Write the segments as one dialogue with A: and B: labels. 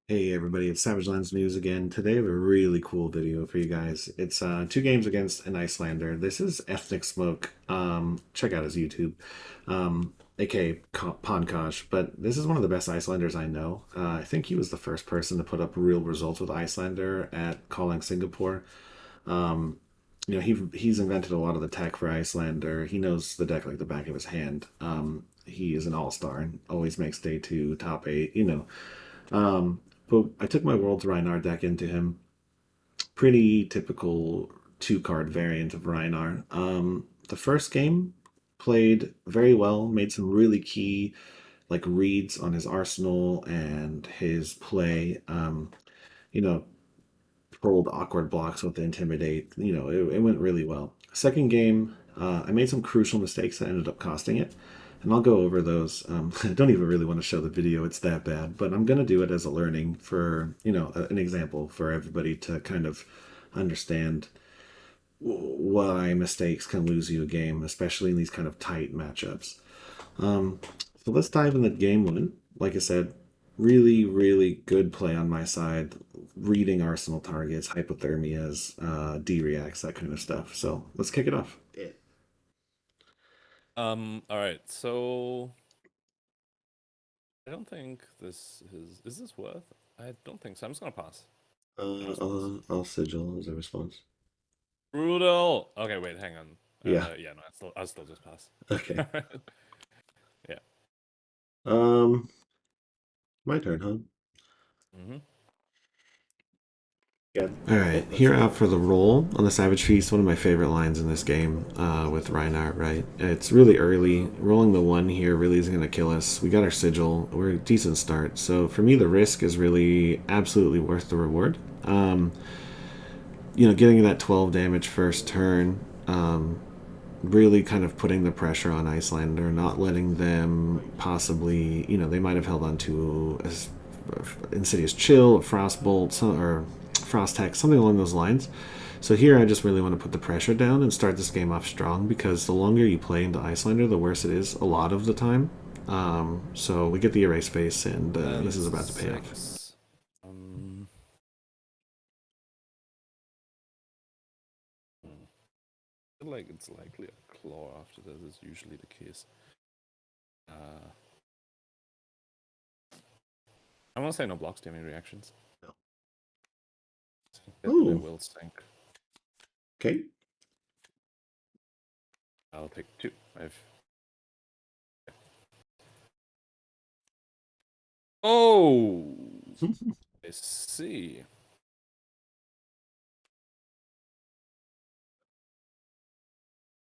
A: Hey everybody, it's Savage Lands News again. Today I have a really cool video for you guys. It's two games against an Icelander. This is EthnicSmoke. Check out his YouTube, aka Ponkosh. But this is one of the best Icelanders I know. I think he was the first person to put up real results with Icelander at calling Singapore. Um, he's invented a lot of the tech for Icelander. He knows the deck like the back of his hand. He is an all-star and always makes day two, top eight. But I took my World's Rhinar deck into him. Pretty typical two card variant of Rhinar. The first game played very well, made some really key like reads on his arsenal and his play. You know, Pulled awkward blocks with Intimidate. It went really well. Second game, I made some crucial mistakes that ended up costing it. And I'll go over those. I don't even really want to show the video, it's that bad. But I'm going to do it as a learning for, an example for everybody to kind of understand why mistakes can lose you a game, especially in these kind of tight matchups. So let's dive into game one. Like I said, really, really good play on my side. Reading arsenal targets, hypothermias, D-reacts, that kind of stuff. So let's kick it off.
B: All right, so I don't think this is this worth? I don't think so. I'm just gonna pass.
A: I'll sigil as a response.
B: Brutal. Okay, wait, hang on.
A: Yeah.
B: Yeah, no, I'll still just pass.
A: Okay.
B: Yeah.
A: My turn, huh?
B: Mm-hmm.
A: Yeah. All right, here out for the roll on the Savage Feast. One of my favorite lines in this game with Rhinar. Right, it's really early. Rolling the one here really isn't going to kill us. We got our sigil. We're a decent start. So for me, the risk is really absolutely worth the reward. Getting that 12 damage first turn. Really kind of putting the pressure on Icelander, not letting them possibly, they might have held on to Insidious Chill, Frostbolt, or Frost Hex, something along those lines. So here I just really want to put the pressure down and start this game off strong, because the longer you play into Icelander, the worse it is a lot of the time. So we get the erase face, and this is about to pay off.
B: I feel like it's likely a claw after this is usually the case. I want to say no blocks, damage reactions.
A: No.
B: Ooh. Will sink.
A: Okay.
B: I'll pick two. Oh, I see.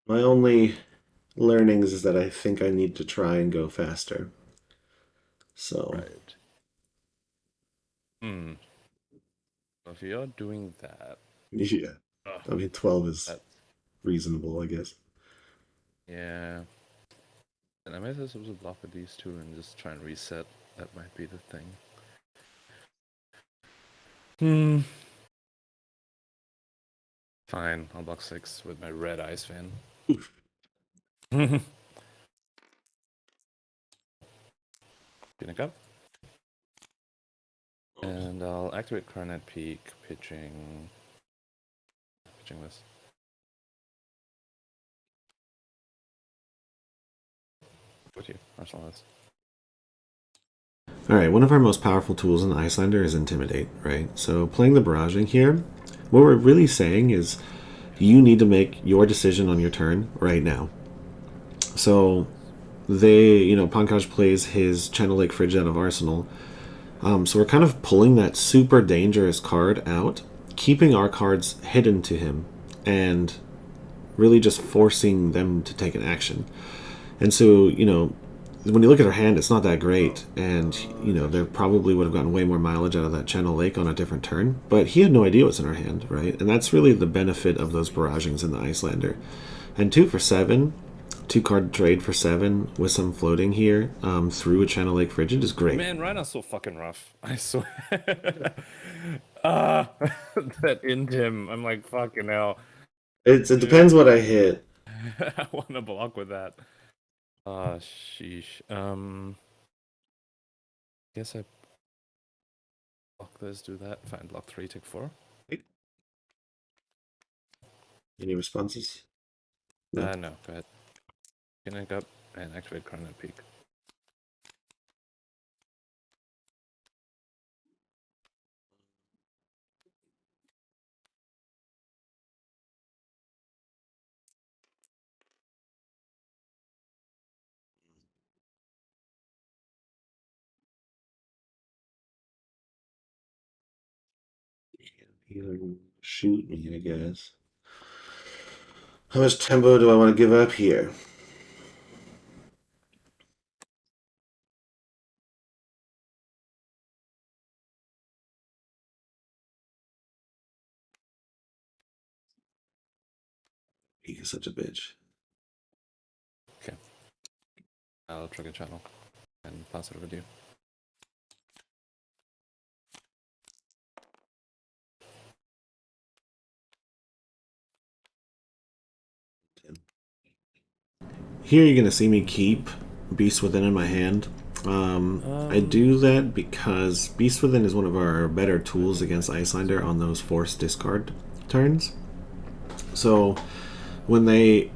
A: My only learnings is that I think I need to try and go faster. So.
B: Right. If you're doing that.
A: Yeah. I mean, 12 is reasonable, I guess.
B: Yeah. And I might have to block with these two and just try and reset. That might be the thing. Fine, I'll block 6 with my red ice fan. Punic up. And I'll activate Coronet Peak, pitching this. With you, Marcellus.
A: Alright, one of our most powerful tools in Icelander is Intimidate, right? So playing the barraging here, what we're really saying is you need to make your decision on your turn right now. So Pankaj plays his Channel Lake Fridge out of Arsenal. So we're kind of pulling that super dangerous card out, keeping our cards hidden to him, and really just forcing them to take an action. And so, when you look at her hand, it's not that great, and they probably would have gotten way more mileage out of that Channel Lake on a different turn, but he had no idea what's in her hand, right? And that's really the benefit of those barragings in the Icelander. And 2 for 7, 2-card trade for 7 with some floating here through a Channel Lake Frigid is great.
B: Man, Rhinar's so fucking rough. I swear. That into him, I'm like, fucking hell.
A: It depends what I hit.
B: I want to block with that. Sheesh. Guess I block this, do that. Fine, block 3, take 4.
A: Any responses? No.
B: No, go ahead. Connect up and activate Crown and Peak.
A: Healer shoot me, I guess. How much tempo do I want to give up here? He is such a bitch.
B: Okay. I'll trigger channel and pass it over to you.
A: Here you're going to see me keep Beast Within in my hand. I do that because Beast Within is one of our better tools against Isylander on those forced discard turns. So when they,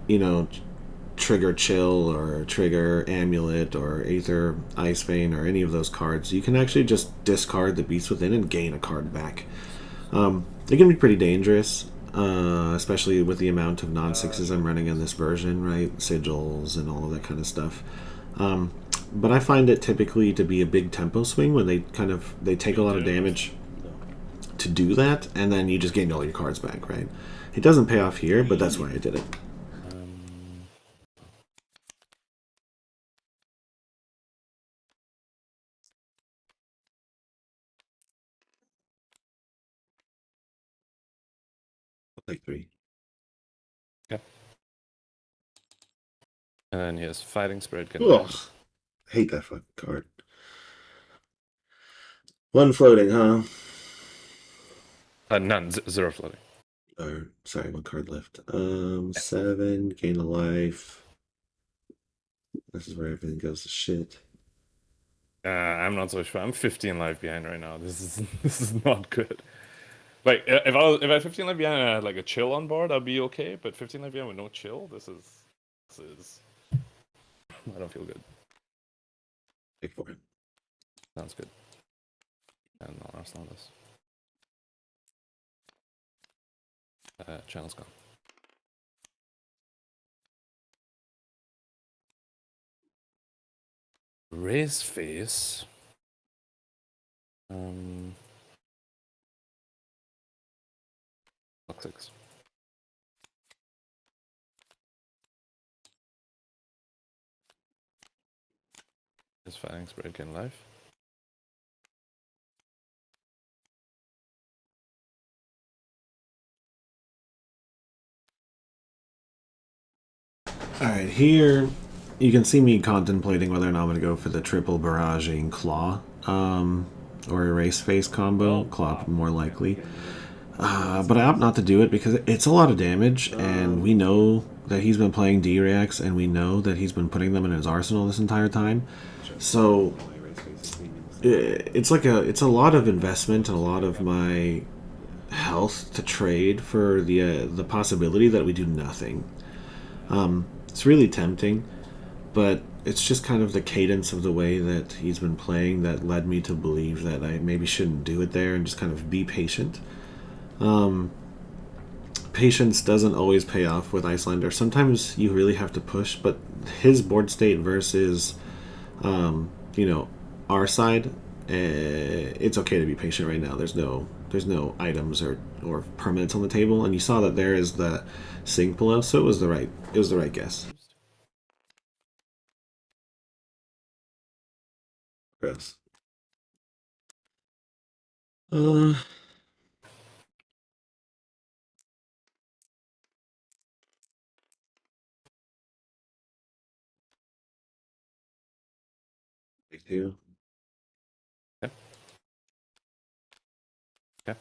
A: trigger Chill or trigger Amulet or Aether Ice Vein or any of those cards, you can actually just discard the Beast Within and gain a card back. It can be pretty dangerous, especially with the amount of non-sixes I'm running in this version, right? Sigils and all of that kind of stuff. But I find it typically to be a big tempo swing when they take a lot of damage to do that, and then you just gain all your cards back, right? It doesn't pay off here, but that's why I did it. Like 3.
B: Okay. And then he has Fighting Spirit can
A: Ugh,
B: live.
A: hate that fucking card. One floating, huh?
B: None, 0 floating.
A: Or sorry, one card left. 7, gain a life. This is where everything goes to shit.
B: I'm not so sure. I'm 15 life behind right now. This is not good. Like if I had 15 life behind and I had like a chill on board, I'd be okay. But 15 life behind with no chill, this is I don't feel good.
A: Take 4.
B: Sounds good. And no, that's not this. Channel's gone. Raise face. Block 6. Is Fighting Spirit can life?
A: Alright, here you can see me contemplating whether or not I'm going to go for the triple barraging claw or erase face combo. Claw more likely. But I opt not to do it because it's a lot of damage, and we know that he's been playing D-Reacts, and we know that he's been putting them in his arsenal this entire time. So it's a lot of investment and a lot of my health to trade for the possibility that we do nothing. It's really tempting, but it's just kind of the cadence of the way that he's been playing that led me to believe that I maybe shouldn't do it there and just kind of be patient. Patience doesn't always pay off with Isylander. Sometimes you really have to push, but his board state versus, our side, it's okay to be patient right now. There's no items or permanents on the table, and you saw that there is the sync below, so it was the right guess. Gross. Take 2.
B: Okay. Okay.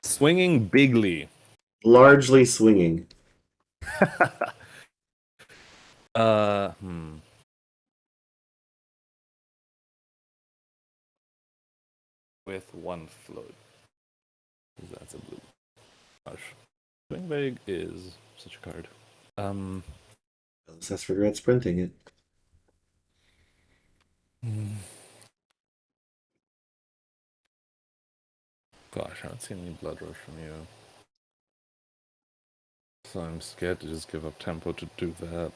B: Swinging bigly.
A: Largely swinging.
B: Hmm. With one float. That's a blue. Gosh. Swing big is such a card. Um.
A: Unless regrets printing it.
B: Gosh, I don't see any blood rush from you. So I'm scared to just give up tempo to do that.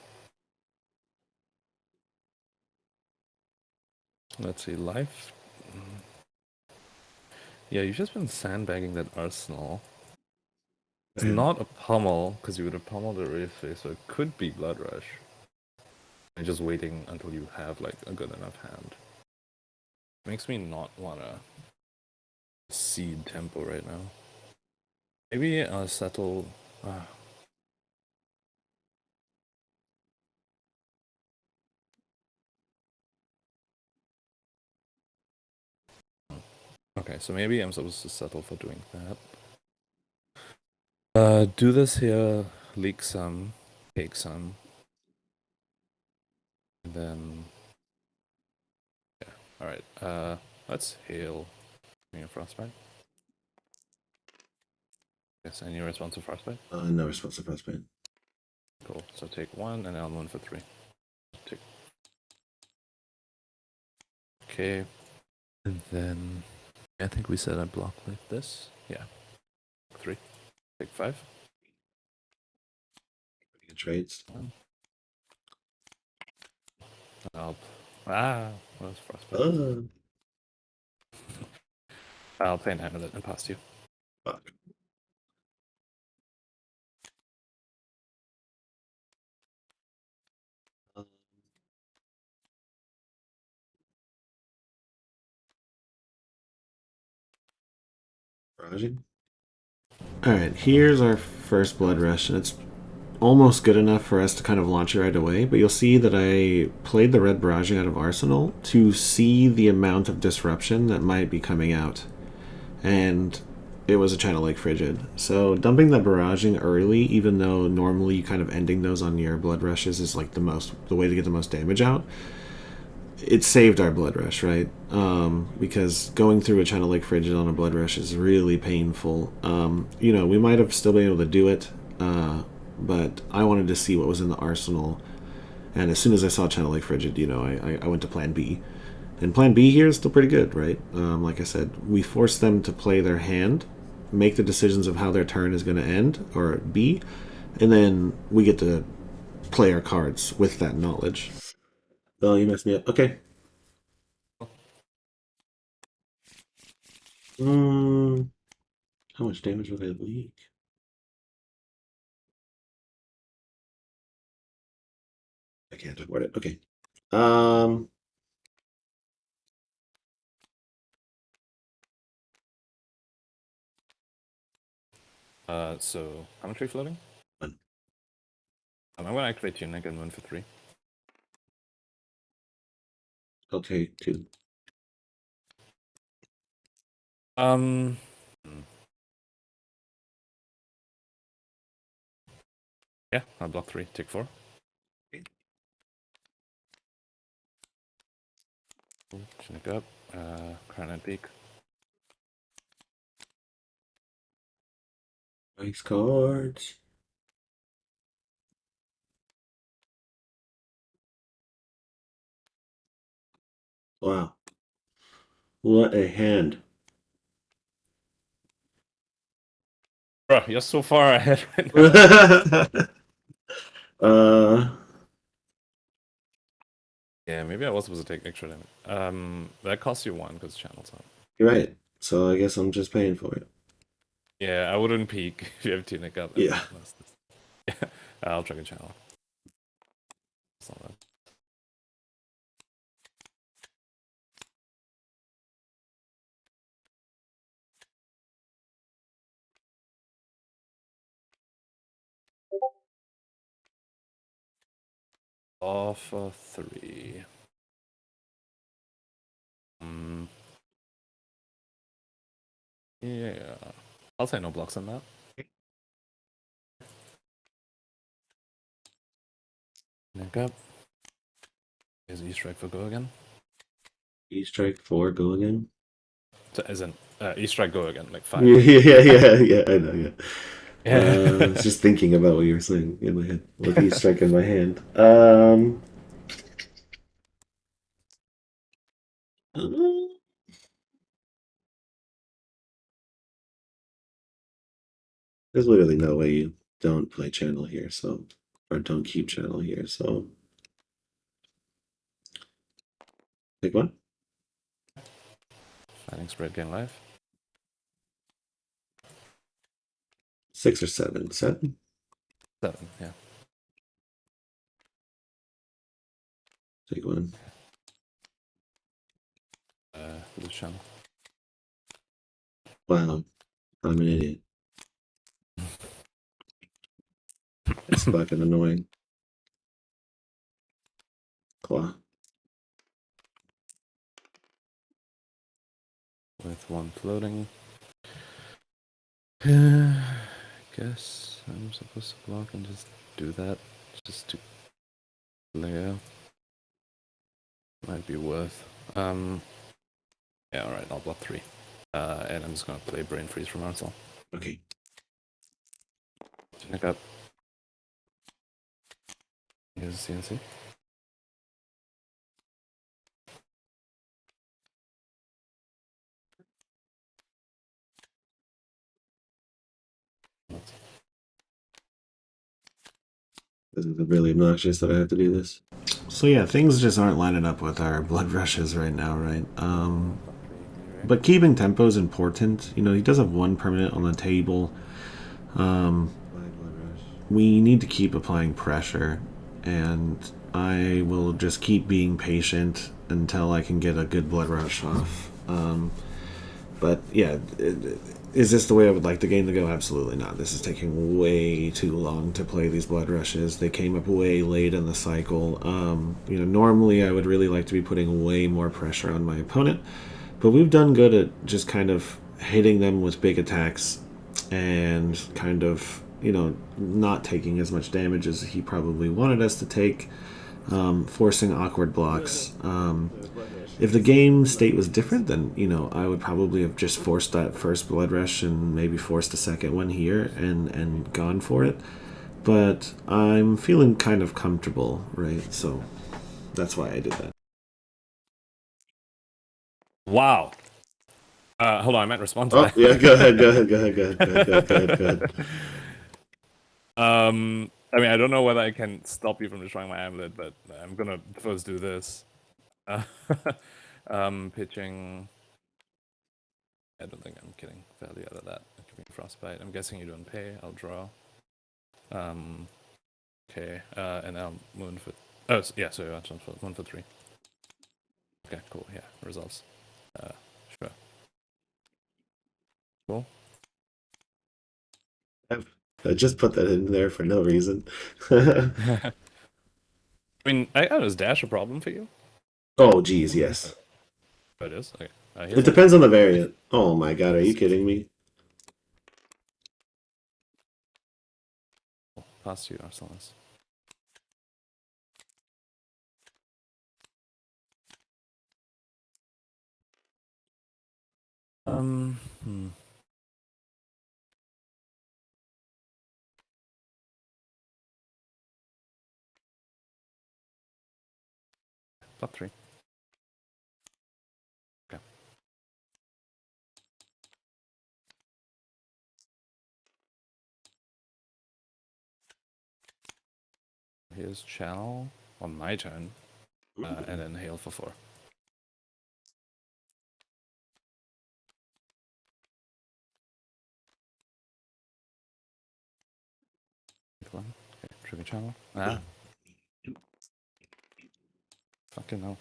B: Let's see, life. Yeah, you've just been sandbagging that arsenal. It's not a pummel, because you would have pummeled it really face, so it could be blood rush. And just waiting until you have like a good enough hand. Makes me not wanna seed tempo right now. Maybe I'll settle. Okay, so maybe I'm supposed to settle for doing that. Do this here, leak some, take some, and then yeah. All right. Let's hail. Me a frostbite. Yes, any response to frostbite?
A: No response to frostbite.
B: Cool. So take one, and I'll one for three. Take. Okay. And then I think we said I block like this. Yeah. Three. Take five.
A: Pretty good trades.
B: I'll. What's frostbite?
A: Uh,
B: I'll play an hand with it and pass to you.
A: fuck. Barraging. Alright, here's our first blood rush, and it's almost good enough for us to kind of launch it right away, but you'll see that I played the red barraging out of Arsenal to see the amount of disruption that might be coming out. And it was a China Lake Frigid. So dumping that barraging early, even though normally kind of ending those on your blood rushes is like the way to get the most damage out, it saved our blood rush, right? Because going through a China Lake Frigid on a blood rush is really painful. We might have still been able to do it, but I wanted to see what was in the arsenal. And as soon as I saw China Lake Frigid, I went to Plan B. And Plan B here is still pretty good, right? Like I said, we force them to play their hand, make the decisions of how their turn is going to end, or be, and then we get to play our cards with that knowledge. Oh, you messed me up. Okay. How much damage will they leak? I can't afford it. Okay. Um,
B: So how much are you floating?
A: One.
B: I'm gonna activate Tunic and one for three.
A: I'll take two.
B: Um. Yeah, I'll block three. Take four. Tunic up. Crown and peak.
A: Nice cards. Wow. What a hand.
B: Bro, you're so far ahead right now.
A: uh,
B: Yeah, maybe I was supposed to take extra damage. That costs you one because channel's on.
A: you're right. So I guess I'm just paying for it.
B: Yeah, I wouldn't peek if you have Tunic up.
A: Yeah.
B: Yeah, I'll check a channel. It's not bad. Off of three. Mm, yeah. I'll say no blocks on that. Back up. Is E-Strike for go again?
A: E-Strike 4, go again?
B: So, as in, E-Strike go again, like 5.
A: Yeah, I know, yeah. I
B: Yeah.
A: was just thinking about what you were saying in my head with E-Strike in my hand. Uh, there's literally no way you don't play channel here, so, or don't keep channel here, so. Pick one?
B: Fighting spread gain life.
A: 6 or 7? 7?
B: 7, yeah.
A: Take one.
B: Blue channel.
A: Wow, I'm an idiot. It's fucking annoying. Claw.
B: With one floating. Guess I'm supposed to block and just do that. Just to layer. Might be worth. Yeah, alright, I'll block 3. And I'm just gonna play Brain Freeze from Ansel.
A: Okay.
B: Check up. Here's CNC.
A: This is really obnoxious that I have to do this. So yeah, things just aren't lining up with our blood rushes right now, right? But keeping tempo is important. You know, he does have one permanent on the table. We need to keep applying pressure, and I will just keep being patient until I can get a good blood rush off. But yeah, is this the way I would like the game to go? Absolutely not. This is taking way too long to play these blood rushes. They came up way late in the cycle. You know, normally I would really like to be putting way more pressure on my opponent, but we've done good at just kind of hitting them with big attacks and kind of, you know, not taking as much damage as he probably wanted us to take, forcing awkward blocks. If the game state was different, then, you know, I would probably have just forced that first blood rush and maybe forced a second one here and gone for it. But I'm feeling kind of comfortable, right? So that's why I did that.
B: Wow. Hold on, I might respond to
A: Oh
B: that.
A: yeah, go ahead, go ahead, go ahead, go ahead, go ahead, go ahead, go ahead, go ahead.
B: I mean, I don't know whether I can stop you from destroying my amulet, but I'm gonna first do this. Pitching. I don't think I'm getting value out of that. Giving frostbite. I'm guessing you don't pay. I'll draw. Okay. And now moon for. Oh, yeah. So you want one for 3. Okay. Cool. Yeah. Results. Sure. Cool.
A: I just put that in there for no reason.
B: I mean, is dash a problem for you?
A: Oh, geez, yes.
B: Oh, it is. Okay.
A: It depends on the variant. Oh my god, are you kidding me?
B: Pass to you, Arsalas. Hmm. Top 3. Okay. Here's channel on my turn, and then hail for 4. Okay, trigger channel. Ah. Fucking hell.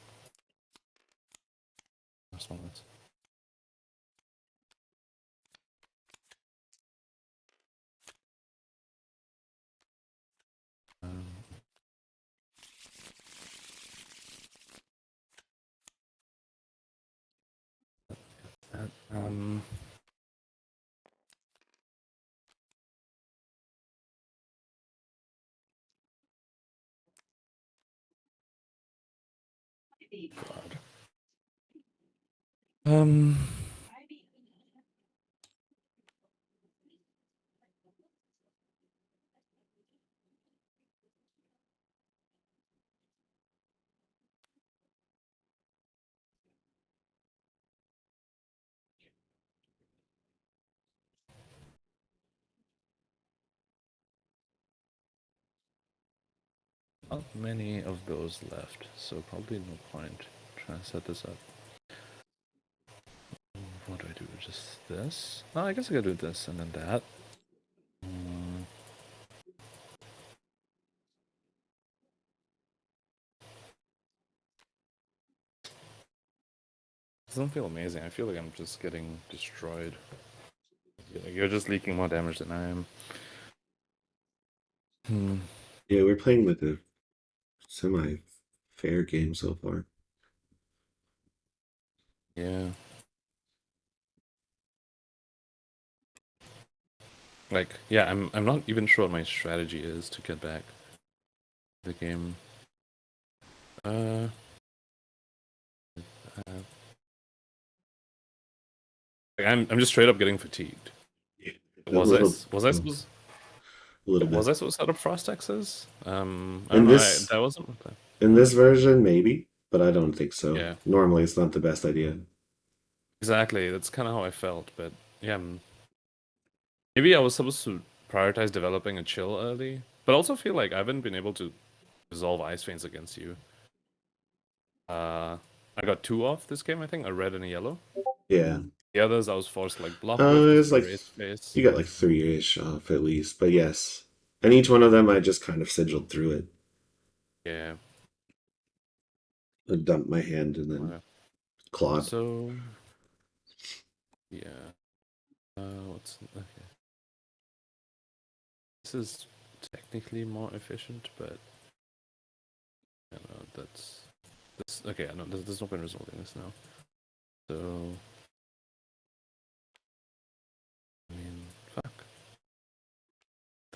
B: That's one of it. Um, God. Um. Not many of those left, so probably no point trying to set this up. What do I do? Just this? Oh, I guess I could do this and then that. Doesn't feel amazing. I feel like I'm just getting destroyed. You're just leaking more damage than I am.
A: Yeah, we're playing like a semi-fair game so far.
B: Yeah. Like, yeah, I'm not even sure what my strategy is to get back the game. Uh, like I'm just straight up getting fatigued.
A: Yeah, a
B: Was I
A: little,
B: was I
A: a
B: supposed
A: little
B: was
A: bit.
B: I supposed to set up frost X's? I don't
A: In
B: know.
A: this
B: That wasn't.
A: in this version, maybe, but I don't think so.
B: Yeah,
A: Normally, it's not the best idea.
B: exactly. That's kind of how I felt. But yeah, maybe I was supposed to prioritize developing a chill early, but also feel like I haven't been able to resolve ice veins against you. I got two off this game, I think, a red and a yellow.
A: Yeah.
B: The others I was forced to like block with because
A: It's
B: of the
A: like
B: race space.
A: you got like three-ish off at least, but yes. And each one of them, I just kind of sigiled through it.
B: Yeah.
A: I dumped my hand and then
B: Okay.
A: clawed.
B: So yeah. What's okay? This is technically more efficient, but I don't know, that's this. Okay, I know there's no point resolving this now. So I mean, fuck.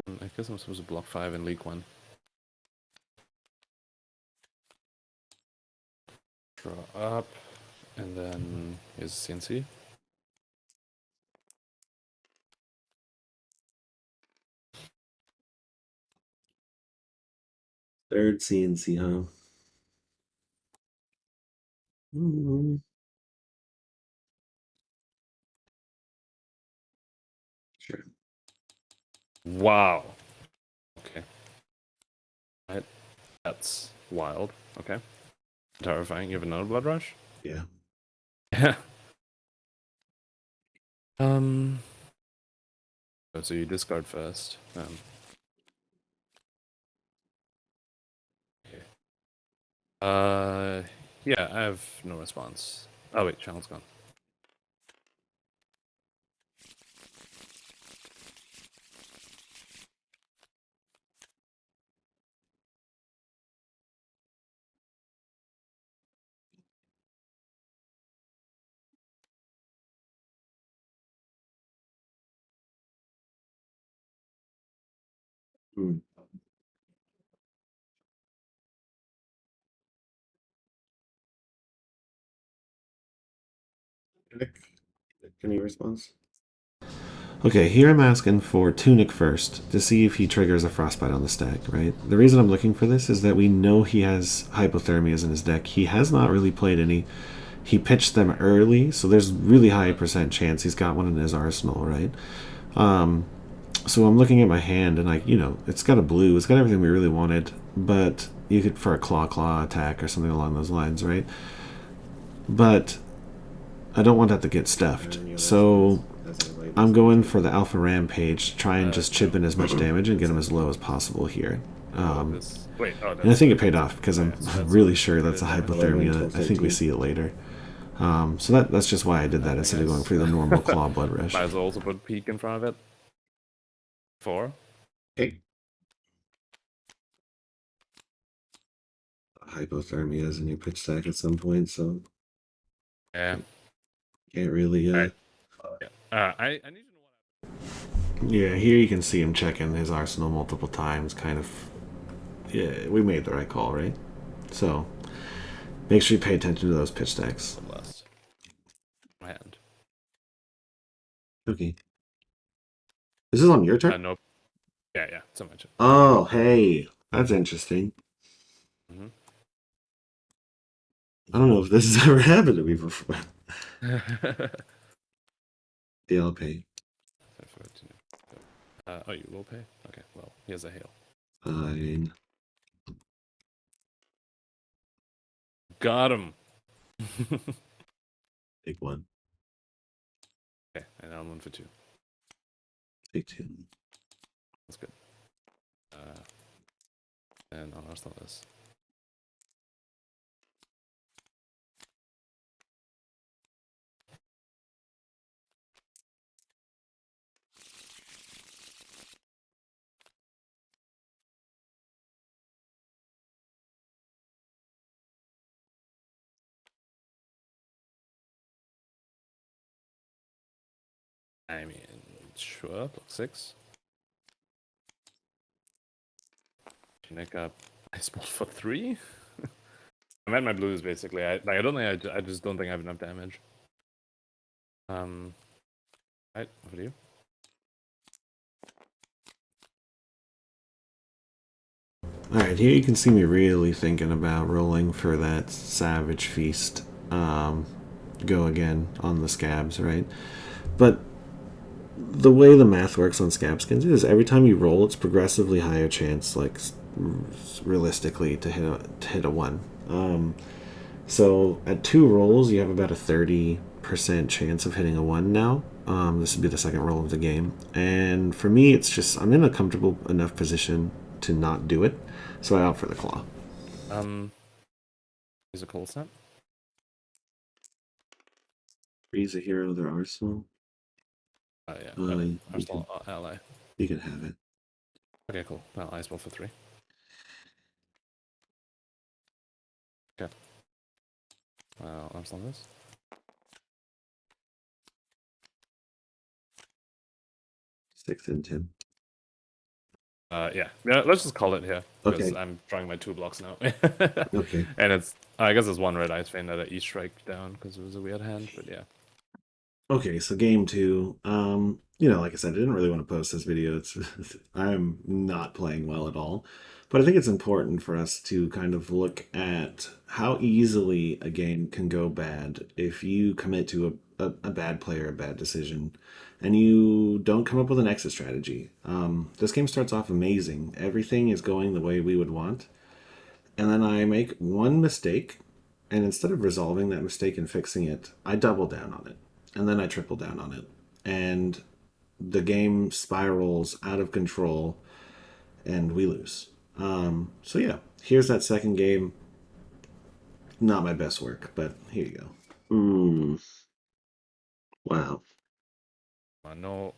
B: Then I guess I'm supposed to block 5 and leak 1. Draw up, and then here's CNC.
A: Third CNC, huh? Mm, sure.
B: Wow. Okay. Right. That's wild. Okay. Terrifying. You have another blood rush?
A: Yeah.
B: Yeah. So you discard first. Okay. Yeah, I have no response. Oh wait, channel's gone.
A: Mm. Any response? Okay, here I'm asking for Tunic first to see if he triggers a Frostbite on the stack, right? The reason I'm looking for this is that we know he has Hypothermias in his deck. He has not really played any. He pitched them early, so there's really high percent chance he's got one in his arsenal, right? So I'm looking at my hand and it's got a blue, it's got everything we really wanted, but you could for a claw attack or something along those lines, right? But I don't want that to get stuffed. So I'm going for the Alpha Rampage, try and just chip in as much damage and get him as low as possible here.
B: Wait,
A: And I think it paid off because I'm really sure that's a hypothermia. I think we see it later. So that's just why I did that instead of going for the normal claw blood rush.
B: Might as well also put peak in front of it. 4.
A: Okay. Hypothermia is in your pitch stack at some point, so
B: Yeah.
A: can't really.
B: Right. Yeah. I need to know what.
A: Yeah, here you can see him checking his arsenal multiple times. Kind of. Yeah, we made the right call, right? So Make sure you pay attention to those pitch stacks.
B: Last. My hand.
A: Okay. This is on your turn?
B: Nope. Yeah, it's on my turn.
A: Oh, hey. That's interesting.
B: Mm-hmm.
A: I don't know if this has ever happened to me before. Yeah, I'll pay.
B: Oh, you will pay? Okay, well, here's a hail.
A: Fine.
B: Got him!
A: Take one.
B: Okay, and now I'm 1 for 2.
A: Take two.
B: That's good. And I'll arsenal this. I mean, sure, block 6. Neck up. I spot for 3? I'm at my blues basically. I don't think I just don't think I have enough damage. Right, over to you.
A: Alright, here you can see me really thinking about rolling for that Savage Feast. Go again on the scabs, right? But the way the math works on scab skins is every time you roll, it's progressively higher chance, like realistically, to hit a 1. So at 2 rolls, you have about a 30% chance of hitting a 1 now. This would be the second roll of the game. And for me, it's just, I'm in a comfortable enough position to not do it. So I opt for the claw.
B: Is a cold snap?
A: Freeze a hero of their arsenal.
B: Yeah. Arsenal ally.
A: You can have it.
B: Okay, cool. Well, I spell for 3. Okay. Arsenal this.
A: Six and 10.
B: Yeah. Let's just call it here because
A: Okay.
B: I'm drawing my 2 blocks now.
A: Okay.
B: And I guess it's 1 red ice vein that I each strike down because it was a weird hand, but yeah.
A: Okay, so game 2. Like I said, I didn't really want to post this video. I'm not playing well at all. But I think it's important for us to kind of look at how easily a game can go bad if you commit to a bad play or a bad decision and you don't come up with an exit strategy. This game starts off amazing. Everything is going the way we would want. And then I make one mistake, and instead of resolving that mistake and fixing it, I double down on it. And then I triple down on it. And the game spirals out of control, and we lose. So yeah, here's that second game. Not my best work, but here you go. Wow.
B: No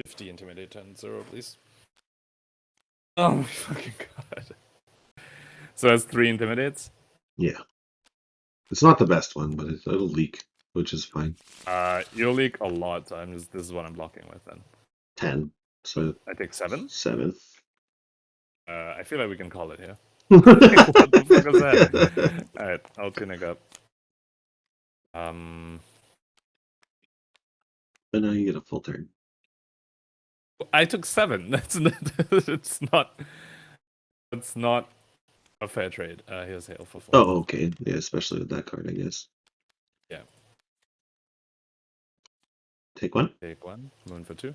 B: 50 intimidate turn 0, please. Oh my fucking god. So that's 3 intimidates?
A: Yeah. It's not the best one, but it'll leak, which is fine.
B: You'll leak a lot, so this is what I'm blocking with then.
A: 10. So
B: I take 7?
A: 7.
B: I feel like we can call it here. What the fuck was that? Alright, I'll tunic up.
A: But now you get a full turn.
B: I took 7. That's not a fair trade. Here's hail for 4.
A: Oh, okay. Yeah, especially with that card, I guess.
B: Yeah.
A: Take 1.
B: Take 1. Moon for 2.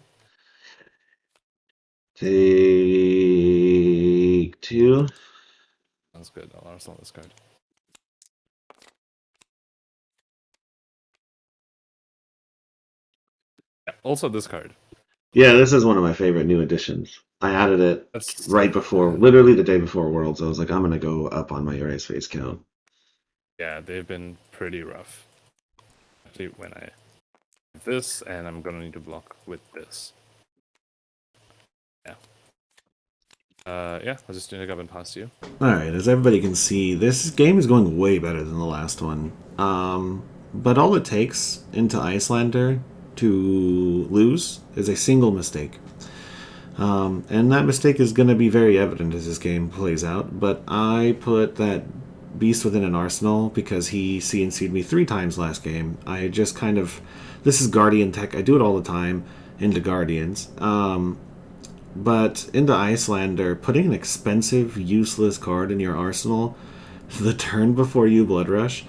A: Take 2.
B: Sounds good. I'll arsenal this card. Yeah, also this card.
A: Yeah, this is one of my favorite new additions. I added it right before, literally the day before Worlds. I was like, I'm going to go up on my Erase Face count.
B: Yeah, they've been pretty rough. Actually, when I have this, and I'm going to need to block with this. Yeah. Yeah, I'll just tunic up and pass to you.
A: Alright, as everybody can see, this game is going way better than the last one. But all it takes into Islander to lose is a single mistake. And that mistake is going to be very evident as this game plays out, but I put that beast within an arsenal because he CNC'd me 3 times last game. I just kind of, this is Guardian tech. I do it all the time into Guardians. But into Iyslander, putting an expensive, useless card in your arsenal the turn before you Blood Rush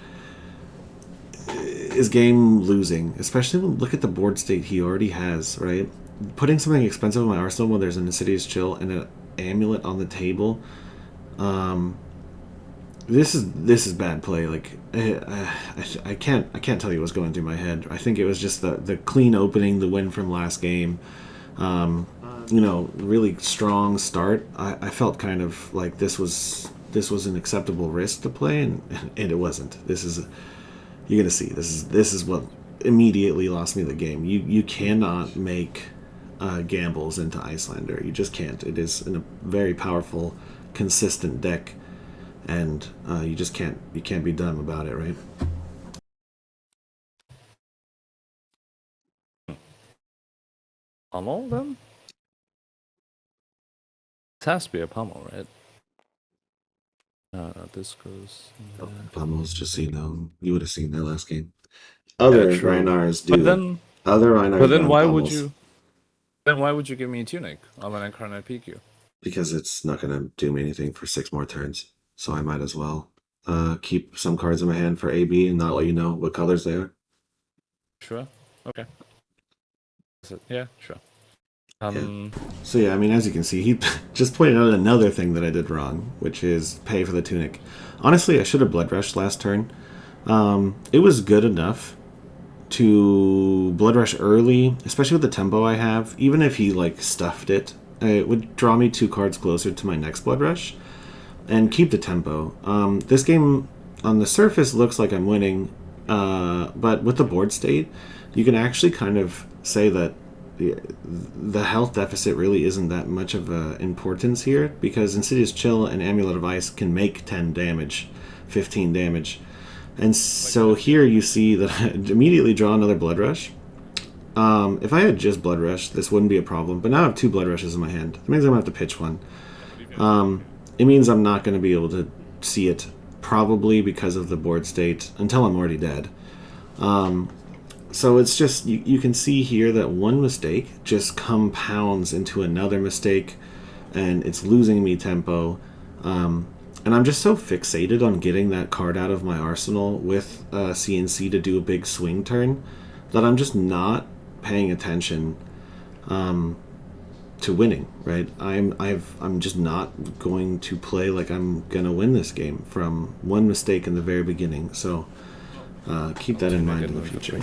A: is game losing. Especially when look at the board state he already has, right? Putting something expensive in my arsenal when there's an Insidious Chill and an amulet on the table, this is bad play. Like I can't tell you what's going through my head. I think it was just the clean opening, the win from last game. Really strong start. I felt kind of like this was an acceptable risk to play, and it wasn't. You're gonna see. This is what immediately lost me the game. You cannot make gambles into Iyslander. You just can't. It is a very powerful, consistent deck, and you just can't. You can't be dumb about it, right?
B: Pummel them? It has to be a pummel, right? This goes.
A: Pummels, just so you know, you would have seen that last game. Other
B: Yeah, true.
A: Rhinars do.
B: But then,
A: Other Rhinars
B: but then
A: ban
B: why
A: pummels.
B: would you? Then why would you give me a tunic on an incarnate PQ?
A: Because it's not going to do me anything for 6 more turns. So I might as well keep some cards in my hand for AB and not let you know what colors they are.
B: Sure. Okay. Yeah, sure.
A: Yeah. So yeah, I mean, as you can see, he just pointed out another thing that I did wrong, which is pay for the tunic. Honestly, I should have Blood Rushed last turn. It was good enough to Blood Rush early, especially with the tempo I have. Even if he like stuffed it, it would draw me 2 cards closer to my next Blood Rush and keep the tempo. This game on the surface looks like I'm winning, but with the board state, you can actually kind of say that the health deficit really isn't that much of a importance here, because Insidious Chill and Amulet of Ice can make 10 damage, 15 damage. And so here you see that I immediately draw another Blood Rush. If I had just Blood Rush, this wouldn't be a problem, but now I have 2 Blood Rushes in my hand. That means I'm going to have to pitch one. It means I'm not going to be able to see it, probably because of the board state, until I'm already dead. So it's just, you can see here that one mistake just compounds into another mistake, and it's losing me tempo. And I'm just so fixated on getting that card out of my arsenal with CNC to do a big swing turn that I'm just not paying attention to winning, right? I'm just not going to play like I'm gonna win this game from one mistake in the very beginning. So keep that in mind in the future.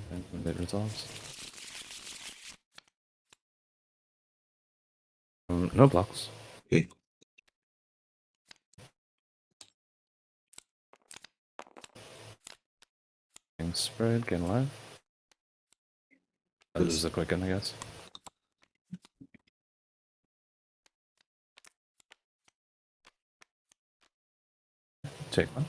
B: When it resolves. No blocks.
A: Okay.
B: Getting spread, getting live. This is a quick one, I guess. Take one.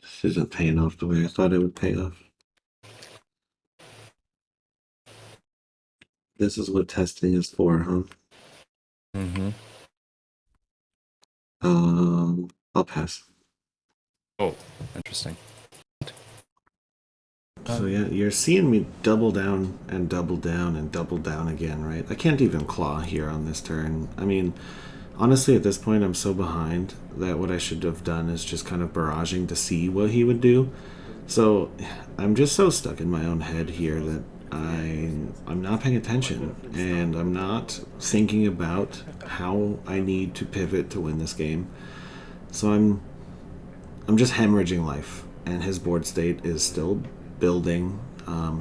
A: This isn't paying off the way I thought it would pay off. This is what testing is for, huh? I'll pass.
B: Oh, interesting.
A: So yeah, you're seeing me double down and double down and double down again, right? I can't even claw here on this turn. I mean, honestly, at this point, I'm so behind that what I should have done is just kind of barraging to see what he would do. So I'm just so stuck in my own head here that I'm not paying attention, and I'm not thinking about how I need to pivot to win this game. So I'm just hemorrhaging life, and his board state is still building.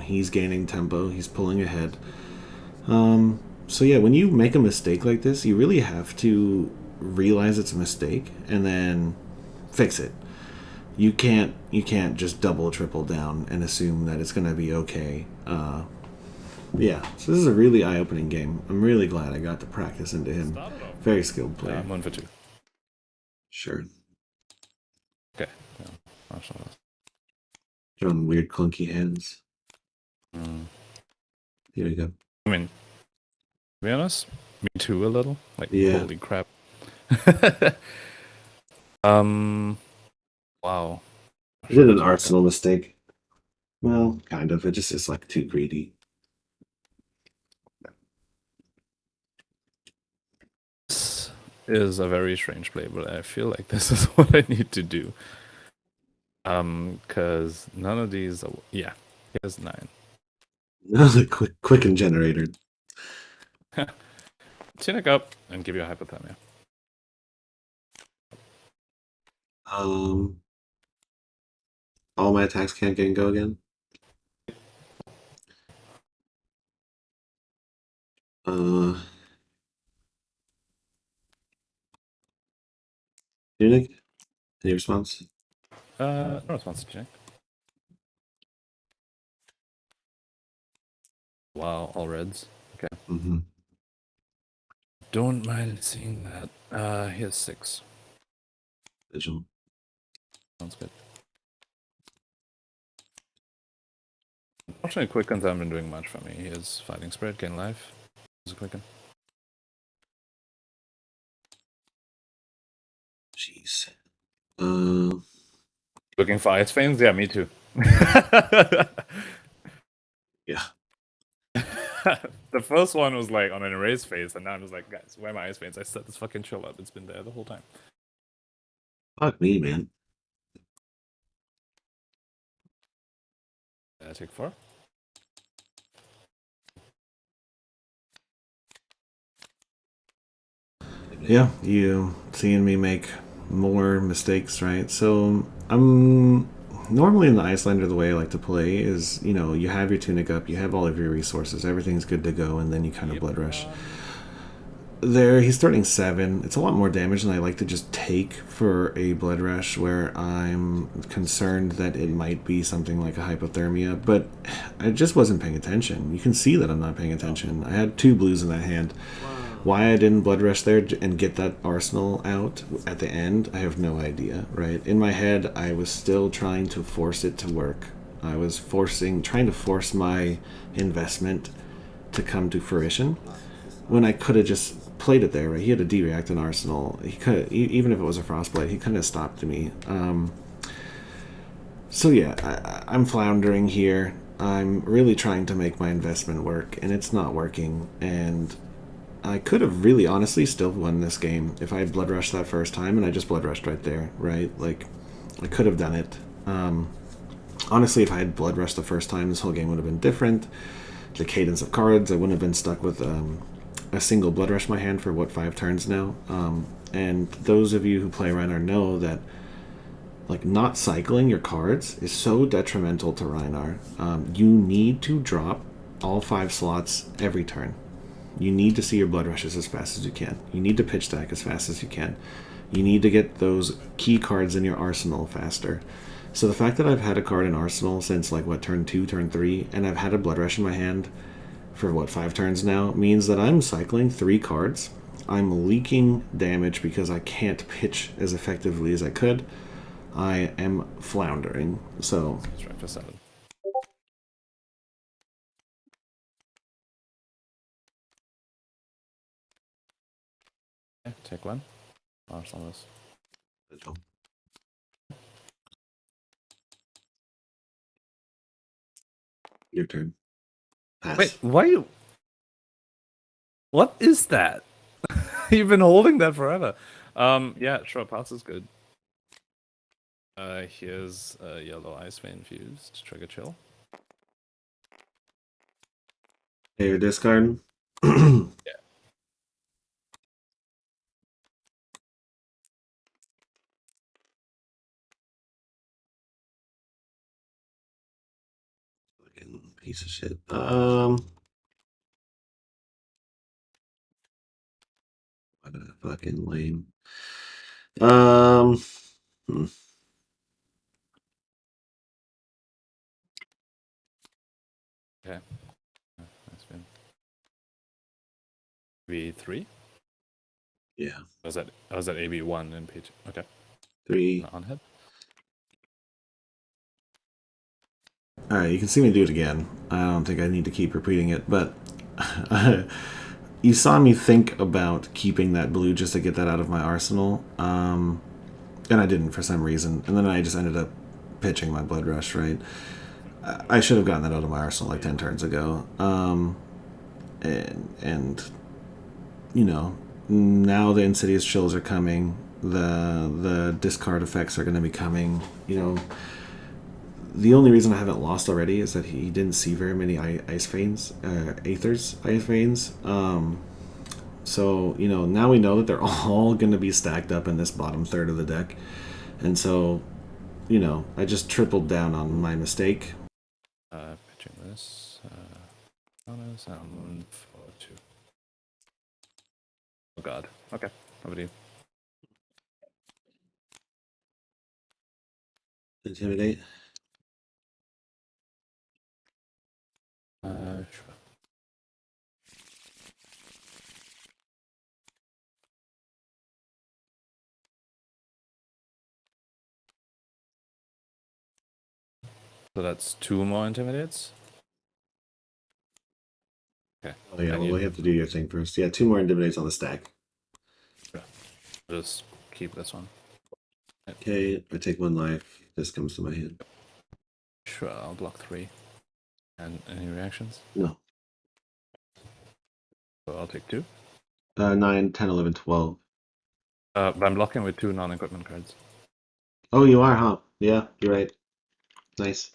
A: He's gaining tempo. He's pulling ahead. So yeah, when you make a mistake like this, you really have to realize it's a mistake and then fix it. You can't just double, triple down and assume that it's gonna be okay. Yeah, so this is a really eye-opening game. I'm really glad I got to practice into him. Very skilled player.
B: 1 for 2.
A: Sure.
B: Okay. Yeah, martial arts.
A: Drawing weird clunky hands.
B: Mm.
A: Here we go.
B: I mean, to be honest, me too a little. Like,
A: Yeah.
B: holy crap. Wow.
A: I did
B: Should've
A: an
B: tunic up.
A: arsenal mistake. Well, kind of. It just is like too greedy.
B: This is a very strange play, but I feel like this is what I need to do. Because none of these are, yeah, here's 9.
A: Another quick and generated.
B: Tunic up and give you a hypothermia.
A: All my attacks can't get and go again. Uh, Tunic, any response?
B: No response to check. Wow, all reds. Okay.
A: Mm-hmm.
B: Don't mind seeing that. Here's 6.
A: Vigil.
B: Sounds good. Unfortunately, Quickens haven't been doing much for me. Here's Fighting Spirit, gain life. Here's a Quicken.
A: Jeez.
B: Looking for Ice Veins? Yeah, me too.
A: Yeah.
B: The first one was like on an erase phase, and now I'm just like, guys, where are my Ice Veins? I set this fucking chill up. It's been there the whole time.
A: Fuck me, man.
B: Take 4.
A: Yeah, you seeing me make more mistakes, right? So I'm normally in the Icelander. The way I like to play is, you have your tunic up, you have all of your resources, everything's good to go, and then you kind of blood rush. There, he's starting 7. It's a lot more damage than I like to just take for a blood rush, where I'm concerned that it might be something like a hypothermia, but I just wasn't paying attention. You can see that I'm not paying attention. I had 2 blues in that hand. Why I didn't blood rush there and get that arsenal out at the end, I have no idea, right? In my head, I was still trying to force it to work. I was trying to force my investment to come to fruition when I could have just played it there, right? He had a D-react in Arsenal. He could, even if it was a Frostblade, he couldn't have stopped me. So yeah, I'm floundering here. I'm really trying to make my investment work, and it's not working. And I could have really honestly still won this game if I had blood rushed that first time, and I just blood rushed right there, right? Like, I could have done it. Honestly, if I had blood rushed the first time, this whole game would have been different. The cadence of cards, I wouldn't have been stuck with a single blood rush in my hand for 5 turns now. And those of you who play Rhinar know that like not cycling your cards is so detrimental to Rhinar. You need to drop all 5 slots every turn. You need to see your blood rushes as fast as you can. You need to pitch stack as fast as you can. You need to get those key cards in your arsenal faster. So the fact that I've had a card in arsenal since turn 2, turn 3, and I've had a blood rush in my hand for 5 turns now means that I'm cycling 3 cards. I'm leaking damage because I can't pitch as effectively as I could. I am floundering. So
B: Strike for 7. Okay, take 1. Arsenal this.
A: Your turn. Pass.
B: Wait, why you? What is that? You've been holding that forever. Yeah, sure. Pass is good. Here's a yellow Ice Vein fused. Trigger chill.
A: Hey, your discard.
B: Yeah.
A: Fucking piece of shit. What a fucking lame. Hmm.
B: Okay. Ice Vein. V3.
A: Yeah.
B: I was at AB1 in P2. Okay.
A: 3.
B: On head.
A: Alright, you can see me do it again. I don't think I need to keep repeating it, but you saw me think about keeping that blue just to get that out of my arsenal, and I didn't for some reason, and then I just ended up pitching my Blood Rush, right? I should have gotten that out of my arsenal like 10 turns ago. And you know, now the Insidious chills are coming. The discard effects are going to be coming. You know, the only reason I haven't lost already is that he didn't see very many ice veins, Aether's ice veins. So, you know, now we know that they're all going to be stacked up in this bottom third of the deck. And so, you know, I just tripled down on my mistake.
B: Pitching this. Bonus, and 4-2. Oh god. Okay. Over to you.
A: Intimidate.
B: Sure. So that's 2 more intimidates. Okay.
A: Oh yeah, well, we have to do your thing first. Yeah, 2 more intimidates on the stack.
B: Sure. Just keep this one.
A: Okay, I take 1 life. This comes to my hand.
B: Sure, I'll block 3. And any reactions?
A: No.
B: So I'll take 2.
A: 9, 10, 11, 12.
B: But I'm blocking with 2 non-equipment cards.
A: Oh, you are, huh? Yeah, you're right. Nice.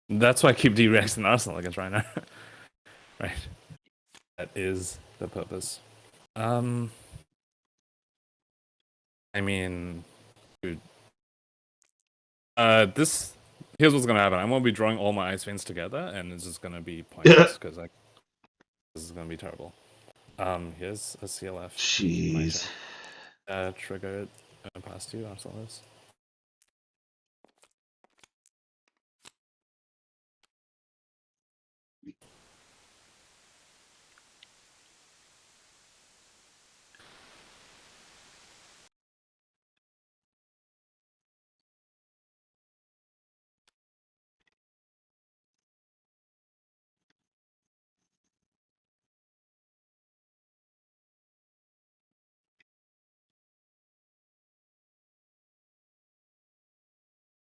B: That's why I keep D-Rex in Arsenal against Rhinar. Right. That is the purpose. I mean, dude. Here's what's gonna happen. I'm gonna be drawing all my ice veins together, and it's just gonna be pointless because this is gonna be terrible. Here's a CLF.
A: Jeez.
B: Trigger it past you after this.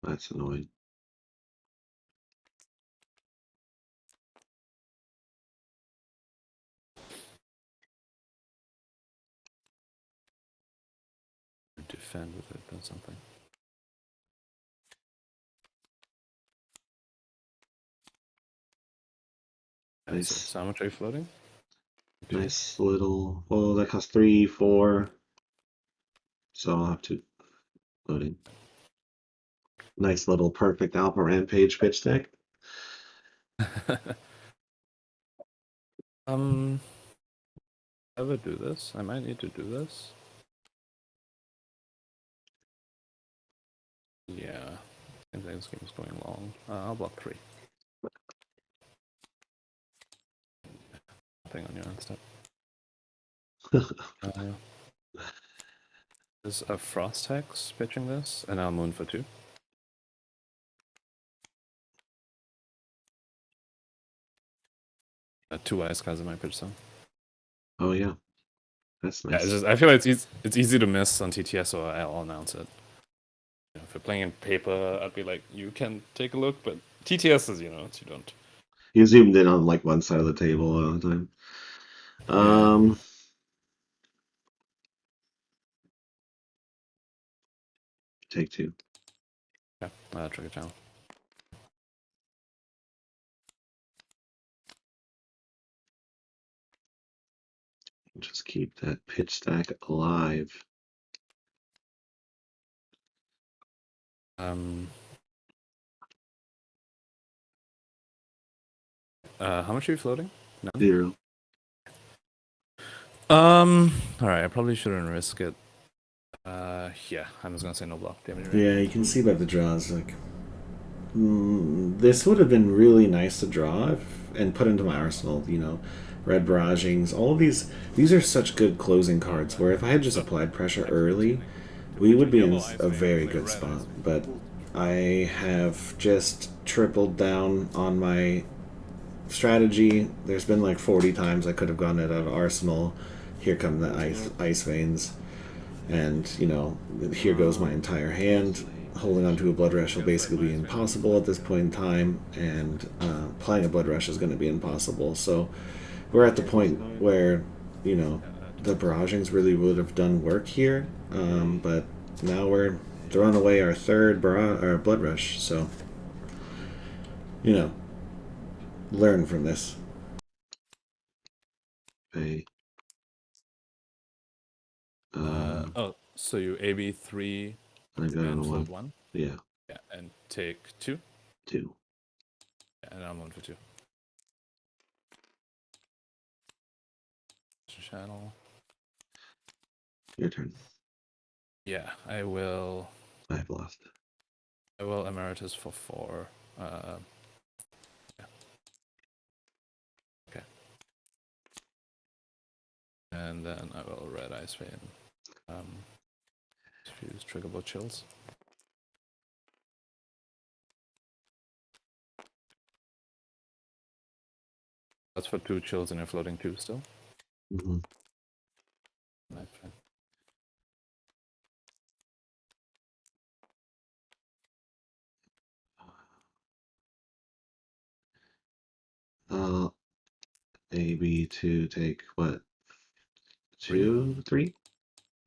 A: That's annoying.
B: Defend with it or something.
A: Nice.
B: So how much are you floating?
A: Nice little. Well, that costs 3, 4. So I'll have to loading. Nice little perfect Alpha Rampage pitch deck.
B: Ever do this? I might need to do this. Yeah. Seems like this game's going long. I'll block 3. Nothing on your end step. There's a Frost Hex pitching this, and I'll Moon for 2. Two ice cards in my pitch zone.
A: Oh yeah, that's nice.
B: Yeah, I feel like it's easy to miss on TTS, so I'll announce it. You know, if you're playing in paper, I'd be like, you can take a look, but TTS is, you don't.
A: You zoomed in on like one side of the table all the time.
B: Yeah.
A: Take 2.
B: Yeah, trigger channel.
A: Just keep that pitch stack alive.
B: How much are you floating?
A: No. 0.
B: Alright, I probably shouldn't risk it. Yeah, I'm just gonna say no block.
A: Yeah, you can see by the draws, like, this would have been really nice to draw and put into my arsenal. You know, red barragings. All of these are such good closing cards. Where if I had just applied pressure early, we would be in a very good spot. But I have just tripled down on my strategy. There's been like 40 times I could have gone it out of arsenal. Here come the ice veins, and you know, here goes my entire hand. Holding onto a blood rush will basically be impossible at this point in time, and playing a blood rush is going to be impossible. So we're at the point where, you know, the barragings really would have done work here, but now we're throwing away our third our blood rush. So, you know, learn from this. Okay.
B: Oh, so you AB 3
A: I got
B: and
A: on
B: float
A: one.
B: 1?
A: Yeah,
B: Yeah, and take 2?
A: 2.
B: Yeah, and I'm 1 for 2. Channel.
A: Your turn.
B: Yeah, I will.
A: I've lost.
B: I will Emeritus for 4. Yeah. Okay. And then I will Red Ice Vein. Use Triggerable Chills. That's for 2 chills and you're floating 2 still.
A: Mm-hmm.
B: Okay.
A: Maybe to take what?
B: 3?
A: 2, 3?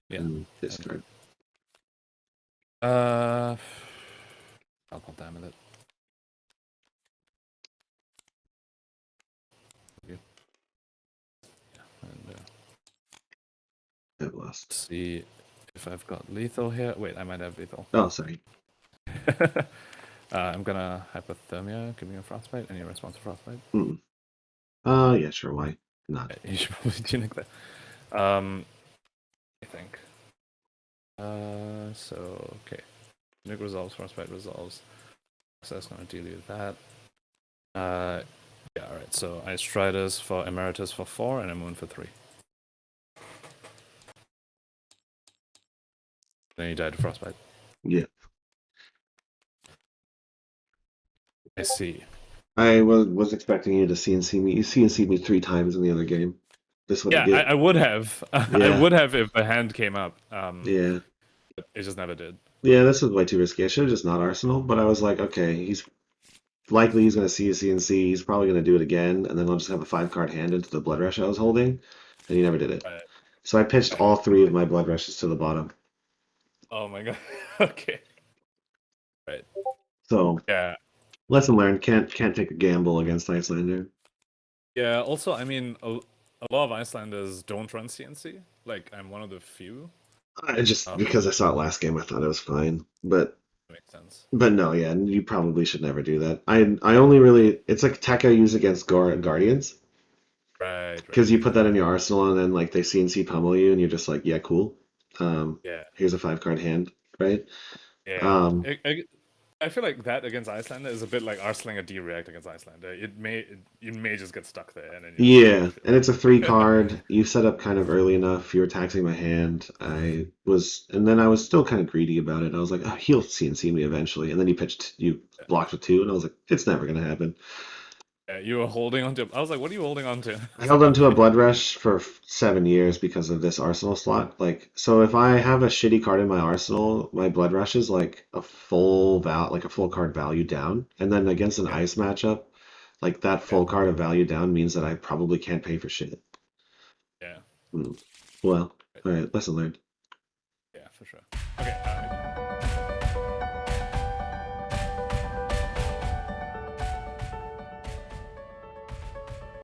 B: Yeah.
A: And discard.
B: I'll damn it. Yeah, and
A: I've lost.
B: see if I've got lethal here. Wait, I might have lethal.
A: Oh, sorry.
B: I'm gonna hypothermia. Give me a frostbite. Any response to frostbite?
A: Yeah, sure. Why not?
B: You should probably tunic that. I think. So okay. Tunic resolves. Frostbite resolves. So that's gonna deal with that. Yeah. All right. So I Striders for Emeritus for 4 and a Moon for 3. Then you died to frostbite.
A: Yeah.
B: I see.
A: I was expecting you to CNC me. You CNC'd me 3 times in the other game. This what
B: Yeah,
A: you get.
B: I would have.
A: Yeah.
B: I would have if a hand came up.
A: Yeah.
B: But it just never did.
A: Yeah, this was way too risky. I should have just not Arsenal, but I was like, okay, he's likely he's going to see a CNC. He's probably going to do it again, and then I'll just have a 5-card hand into the blood rush I was holding, and he never did it.
B: Right.
A: So I pitched all 3 of my blood rushes to the bottom.
B: Oh my god. Okay. Right.
A: So
B: Yeah.
A: lesson learned. Can't take a gamble against Isylander.
B: Yeah. Also, I mean, a lot of Icelanders don't run CNC. Like, I'm one of the few.
A: I just because I saw it last game, I thought it was fine, but
B: Makes sense.
A: But no, yeah, you probably should never do that. I only really it's like tech I use against Guardians
B: Right.
A: because you put that in your arsenal and then like they CNC pummel you and you're just like, yeah, cool.
B: Yeah.
A: Here's a 5-card hand, right?
B: Yeah. I feel like that against Icelander is a bit like arseling a D-react against Icelander. You may just get stuck there, and then
A: Yeah, and it's a 3-card. You set up kind of early enough. You were taxing my hand. And then I was still kind of greedy about it. I was like, oh, he'll CNC me eventually. And then you blocked with 2, and I was like, it's never gonna happen.
B: Yeah, you were holding on to. I was like, what are you holding on to?
A: I held onto a blood rush for 7 years because of this arsenal slot. Like, so if I have a shitty card in my arsenal, my blood rush is like a full card value down. And then against an ice matchup, like that full card of value down means that I probably can't pay for shit.
B: Yeah.
A: Well, all right, lesson learned.
B: Yeah, for sure. Okay.